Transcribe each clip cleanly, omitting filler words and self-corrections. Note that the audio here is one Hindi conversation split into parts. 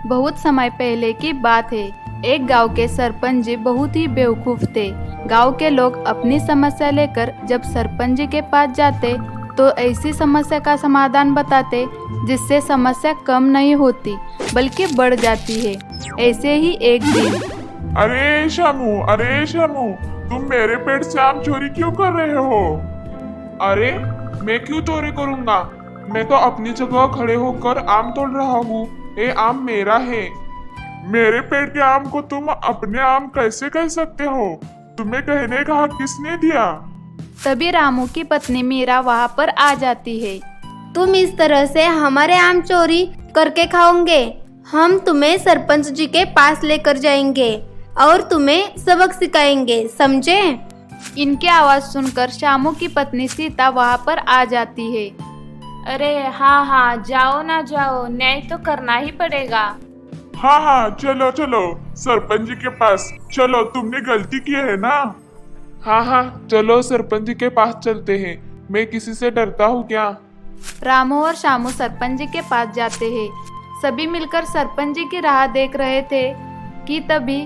बहुत समय पहले की बात है। एक गांव के सरपंच जी बहुत ही बेवकूफ थे। गांव के लोग अपनी समस्या लेकर जब सरपंच जी के पास जाते तो ऐसी समस्या का समाधान बताते जिससे समस्या कम नहीं होती बल्कि बढ़ जाती है। ऐसे ही एक दिन अरे शामू, तुम मेरे पेट से आम चोरी क्यों कर रहे हो? अरे मैं क्यों चोरी करूंगा? मैं तो अपनी जगह खड़े होकर आम तोड़ रहा हूँ। ये आम मेरा है। मेरे पेट के आम को तुम अपने आम कैसे कह सकते हो? तुम्हें कहने का हक किसने दिया? तभी रामू की पत्नी मीरा वहाँ पर आ जाती है। तुम इस तरह से हमारे आम चोरी करके खाओगे? हम तुम्हें सरपंच जी के पास लेकर जाएंगे और तुम्हें सबक सिखाएंगे, समझे? इनकी आवाज सुनकर शामू की पत्नी सीता वहाँ पर आ जाती है। अरे हाँ, जाओ ना जाओ, न्याय तो करना ही पड़ेगा। हाँ, चलो सरपंच जी के पास चलो, तुमने गलती की है ना? हाँ, चलो सरपंच जी के पास चलते हैं। मैं किसी से डरता हूँ क्या? रामू और शामू सरपंच जी के पास जाते हैं। सभी मिलकर सरपंच जी की राह देख रहे थे कि तभी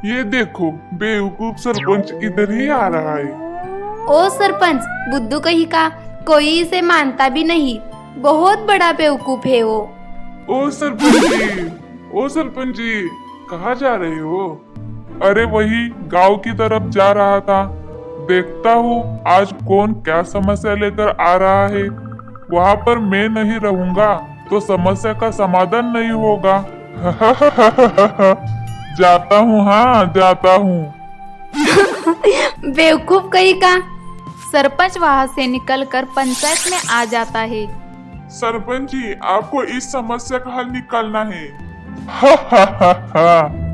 ये देखो, बेवकूफ सरपंच इधर ही आ रहा है। ओ सरपंच, बुद्धू कहीं का, कोई इसे मानता भी नहीं। बहुत बड़ा बेवकूफ है वो। ओ सरपंच जी, कहाँ जा रहे हो? अरे वही गांव की तरफ जा रहा था। देखता हूँ आज कौन क्या समस्या लेकर आ रहा है। वहाँ पर मैं नहीं रहूंगा तो समस्या का समाधान नहीं होगा। जाता हूँ। बेवकूफ कहीं का। सरपंच वहाँ से निकलकर पंचायत में आ जाता है। सरपंच जी, आपको इस समस्या का हल निकालना है।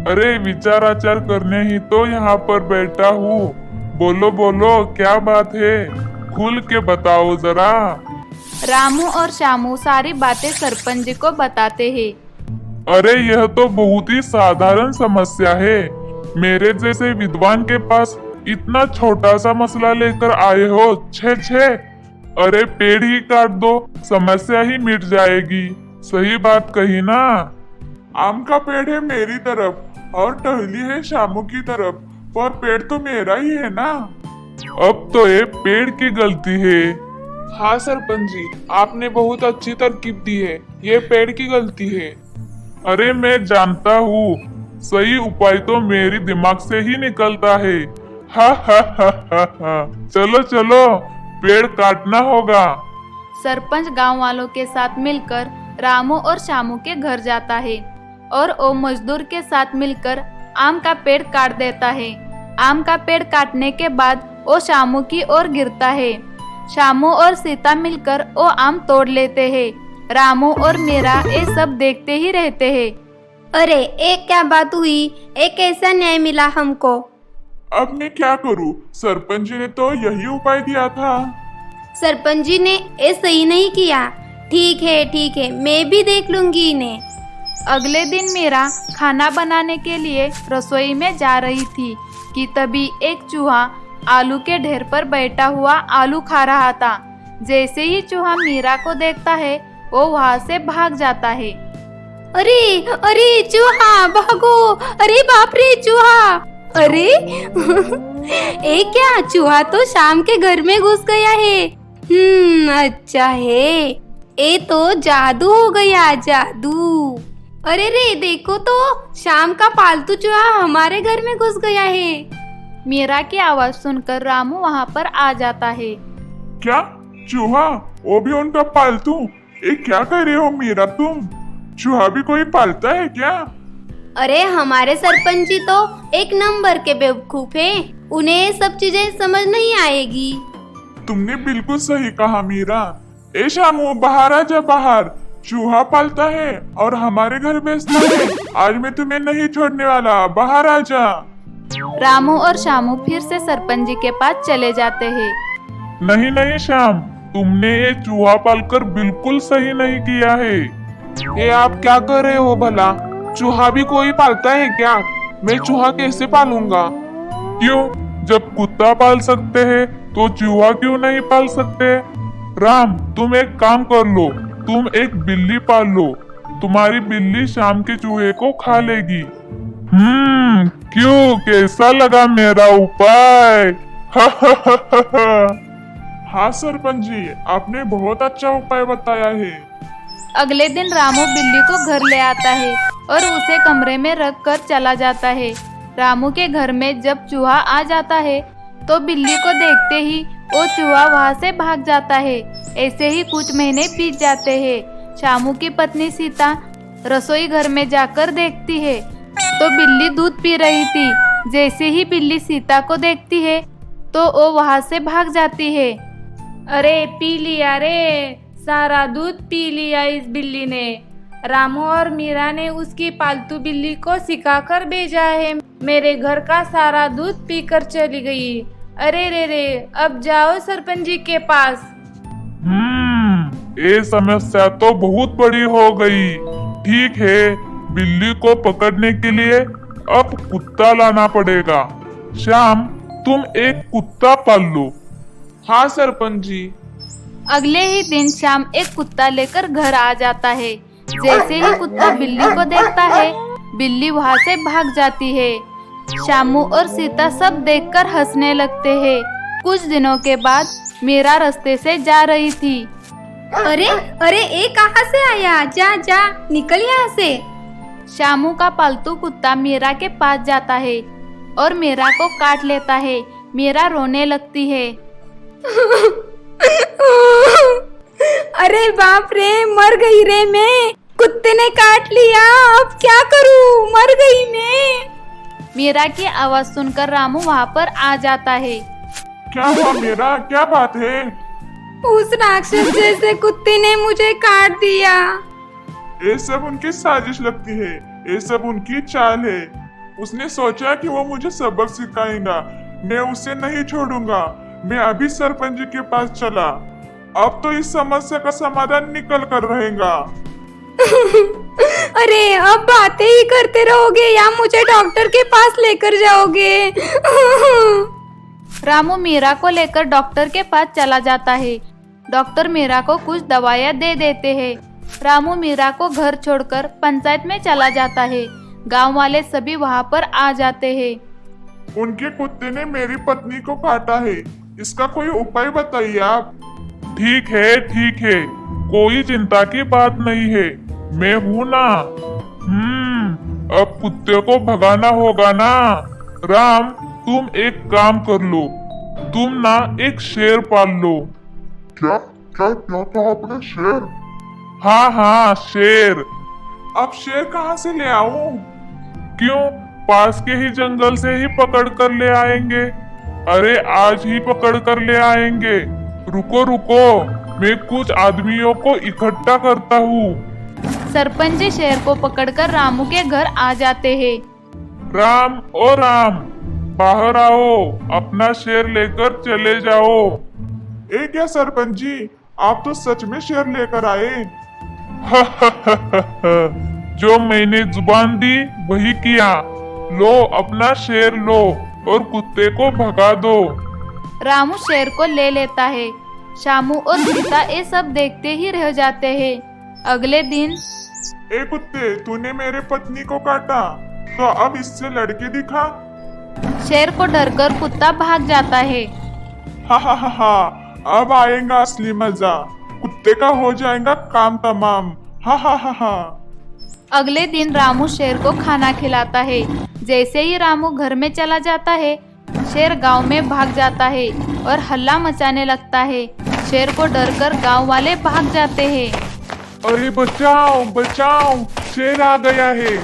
अरे विचार करने ही तो यहाँ पर बैठा हूँ। बोलो क्या बात है? खुल के बताओ जरा। रामू और शामू सारी बातें सरपंच जी को बताते हैं। अरे यह तो बहुत ही साधारण समस्या है। मेरे जैसे विद्वान के पास इतना छोटा सा मसला लेकर आए हो। छे अरे पेड़ ही काट दो, समस्या ही मिट जाएगी। सही बात कही ना? आम का पेड़ है मेरी तरफ और टहली है शामू की तरफ, पर पेड़ तो मेरा ही है ना। अब तो ये पेड़ की गलती है। हाँ सरपंच जी, आपने बहुत अच्छी तरकीब दी है। ये पेड़ की गलती है। अरे मैं जानता हूँ, सही उपाय तो मेरी दिमाग से ही निकलता है। हा। चलो पेड़ काटना होगा। सरपंच गांव वालों के साथ मिलकर रामू और शामू के घर जाता है और वो मजदूर के साथ मिलकर आम का पेड़ काट देता है। आम का पेड़ काटने के बाद वो शामू की ओर गिरता है। शामू और सीता मिलकर वो आम तोड़ लेते हैं। रामू और मीरा ये सब देखते ही रहते हैं। अरे एक क्या बात हुई, एक ऐसा न्याय मिला हमको। अब मैं क्या करूं? सरपंच जी ने तो यही उपाय दिया था। सरपंच जी ने ये सही नहीं किया। ठीक है, मैं भी देख लूंगी इन्हें। अगले दिन मीरा खाना बनाने के लिए रसोई में जा रही थी कि तभी एक चूहा आलू के ढेर पर बैठा हुआ आलू खा रहा था। जैसे ही चूहा मीरा को देखता है वो वहाँ से भाग जाता है। अरे चूहा भागो! अरे बाप रे चूहा! अरे ए क्या, चूहा तो शाम के घर में घुस गया है। अच्छा है, ये तो जादू हो गया, जादू। अरे रे देखो तो, शाम का पालतू चूहा हमारे घर में घुस गया है। मीरा की आवाज सुनकर रामू वहाँ पर आ जाता है। क्या चूहा? वो भी उनका पालतू? ये क्या कह रहे हो मीरा तुम? चूहा भी कोई पालता है क्या? अरे हमारे सरपंच जी तो एक नंबर के बेवकूफ है। उन्हें सब चीजें समझ नहीं आएगी। तुमने बिल्कुल सही कहा मीरा। ए शामू, बाहर आ जा बाहर। चूहा पालता है और हमारे घर बेचता है। आज मैं तुम्हें नहीं छोड़ने वाला, बाहर आ जा। रामू और शामू फिर से सरपंच जी के पास चले जाते हैं। नहीं श्याम, तुमने ये चूहा पालकर बिल्कुल सही नहीं किया है। ये आप क्या कर रहे हो भला? चूहा भी कोई पालता है क्या? मैं चूहा कैसे पालूंगा? क्यों? जब कुत्ता पाल सकते हैं तो चूहा क्यों नहीं पाल सकते? राम, तुम एक काम कर लो, तुम एक बिल्ली पाल लो। तुम्हारी बिल्ली शाम के चूहे को खा लेगी। क्यों, कैसा लगा मेरा उपाय? हाँ सरपंच जी, आपने बहुत अच्छा उपाय बताया है। अगले दिन रामू बिल्ली को घर ले आता है और उसे कमरे में रख कर चला जाता है। रामू के घर में जब चूहा आ जाता है तो बिल्ली को देखते ही वो चूहा वहाँ से भाग जाता है। ऐसे ही कुछ महीने बीत जाते हैं। शामू की पत्नी सीता रसोई घर में जाकर देखती है तो बिल्ली दूध पी रही थी। जैसे ही बिल्ली सीता को देखती है तो वो वहाँ से भाग जाती है। अरे पी लिया रे, सारा दूध पी लिया इस बिल्ली ने। रामू और मीरा ने उसकी पालतू बिल्ली को सिखाकर भेजा है। मेरे घर का सारा दूध पीकर चली गई। अरे रे, अब जाओ सरपंच जी के पास। ये समस्या तो बहुत बड़ी हो गई। ठीक है, बिल्ली को पकड़ने के लिए अब कुत्ता लाना पड़ेगा। श्याम, तुम एक कुत्ता पाल लो। हाँ सरपंच जी। अगले ही दिन श्याम एक कुत्ता लेकर घर आ जाता है। जैसे ही कुत्ता बिल्ली को देखता है, बिल्ली वहाँ से भाग जाती है। श्यामू और सीता सब देखकर हंसने लगते हैं। कुछ दिनों के बाद मीरा रास्ते से जा रही थी। अरे अरे, ये कहाँ से आया? जा जा, निकल यहाँ से। श्यामू का पालतू कुत्ता मीरा के पास जाता है और मीरा को काट लेता है। मीरा रोने लगती है। अरे बाप रे, मर गई रे मैं, कुत्ते ने काट लिया, अब क्या करूं, मर गई मैं। मीरा की आवाज सुनकर रामू वहाँ पर आ जाता है। क्या हुआ मीरा, क्या बात है? उस राक्षस जैसे कुत्ते ने मुझे काट दिया। ये सब उनकी साजिश लगती है, ये सब उनकी चाल है। उसने सोचा कि वो मुझे सबक सिखाएगा। मैं उसे नहीं छोड़ूंगा। मैं अभी सरपंच जी के पास चला। अब तो इस समस्या का समाधान निकल कर रहेगा। अरे अब बातें ही करते रहोगे या मुझे डॉक्टर के पास लेकर जाओगे? रामू मीरा को लेकर डॉक्टर के पास चला जाता है। डॉक्टर मीरा को कुछ दवाइयाँ दे देते हैं। रामू मीरा को घर छोड़कर पंचायत में चला जाता है। गांव वाले सभी वहाँ पर आ जाते हैं। उनके कुत्ते ने मेरी पत्नी को काटा है, इसका कोई उपाय बताइए आप। ठीक है, कोई चिंता की बात नहीं है, मैं हूँ ना। अब कुत्ते को भगाना होगा ना। राम, तुम एक काम कर लो, तुम ना एक शेर पाल लो। क्या कहा आपने? शेर? हाँ, शेर। अब शेर कहाँ से ले आऊं? क्यों, पास के ही जंगल से ही पकड़ कर ले आएंगे। अरे आज ही पकड़ कर ले आएंगे। रुको, मैं कुछ आदमियों को इकट्ठा करता हूँ। सरपंच जी शेर को पकड़कर रामू के घर आ जाते हैं। राम, ओ राम, बाहर आओ, अपना शेर लेकर चले जाओ। ए क्या सरपंच जी, आप तो सच में शेर लेकर आए। जो मैंने जुबान दी वही किया। लो अपना शेर लो और कुत्ते को भगा दो। रामू शेर को ले लेता है। शामू और सीता ये सब देखते ही रह जाते हैं। अगले दिन, ए कुत्ते, तूने मेरे पत्नी को काटा, तो अब इससे लड़के दिखा। शेर को डरकर कुत्ता भाग जाता है। हा, अब आएगा असली मजा, कुत्ते का हो जाएगा काम तमाम। हा। अगले दिन रामू शेर को खाना खिलाता है। जैसे ही रामू घर में चला जाता है, शेर गांव में भाग जाता है और हल्ला मचाने लगता है। शेर को डरकर गांव वाले भाग जाते हैं। अरे बचाओ, शेर आ गया है।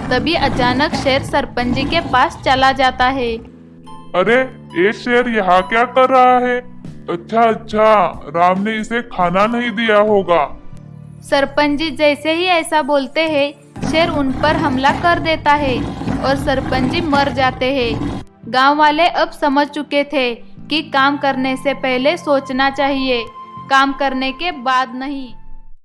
तभी अचानक शेर सरपंच जी के पास चला जाता है। अरे ये शेर यहाँ क्या कर रहा है? अच्छा, राम ने इसे खाना नहीं दिया होगा। सरपंच जी जैसे ही ऐसा बोलते हैं, शेर उन पर हमला कर देता है और सरपंच जी मर जाते हैं। गांव वाले अब समझ चुके थे कि काम करने से पहले सोचना चाहिए, काम करने के बाद नहीं।